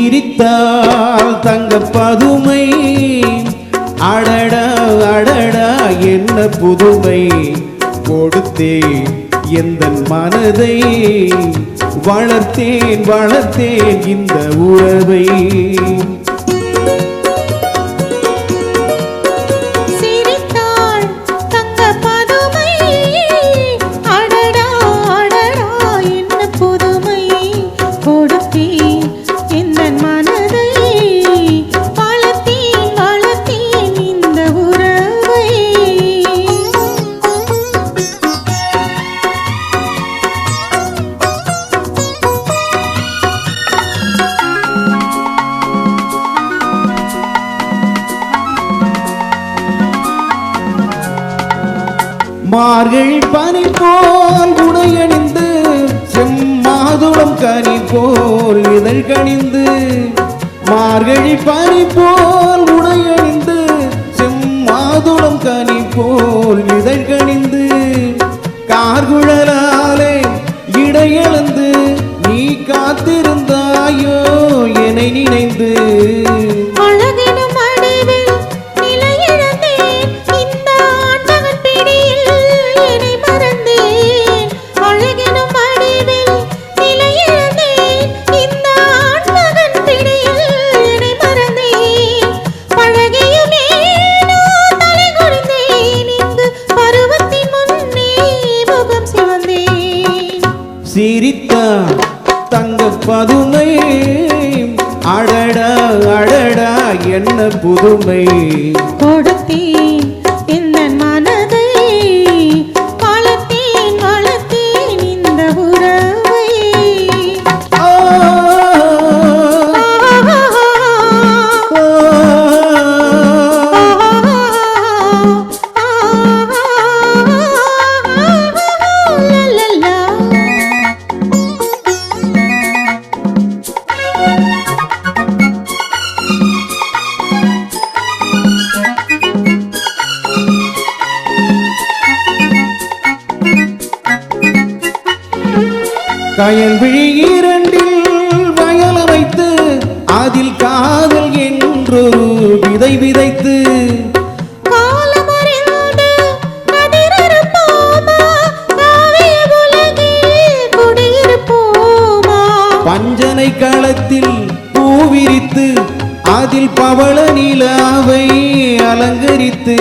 சிரித்தால் தங்க பதுமை அடடா அடடா என்ன புதுமை கொடுத்தேன் எந்தன் மனதை வளர்த்தேன் வளர்த்தேன் இந்த உறவை மார்கழி பனி போல் உடையணிந்து செம்மாதுளம் கனி போல் இதழ் கணிந்து மார்கழி பனி போல் உடையணிந்து செம்மாதுளம் கனி போல் இதழ் கணிந்து கார்குழலாலே இடையளந்து நீ காத்திருந்தாயோ என்னை நினைந்து சிரித்தா தங்க பதுமை அடடா அடடா என்ன புதுமை கொடுத்தேன் இந்த மனதை வளர்த்தேன் வளர்த்தேன் இந்த உறவை கயல் விழி இரண்டில் வயல் அமைத்து அதில் காதல் என்றொரு விதை விதைத்து பஞ்சனை களத்தில் பூவிரித்து அதில் பவள நிலாவை அலங்கரித்து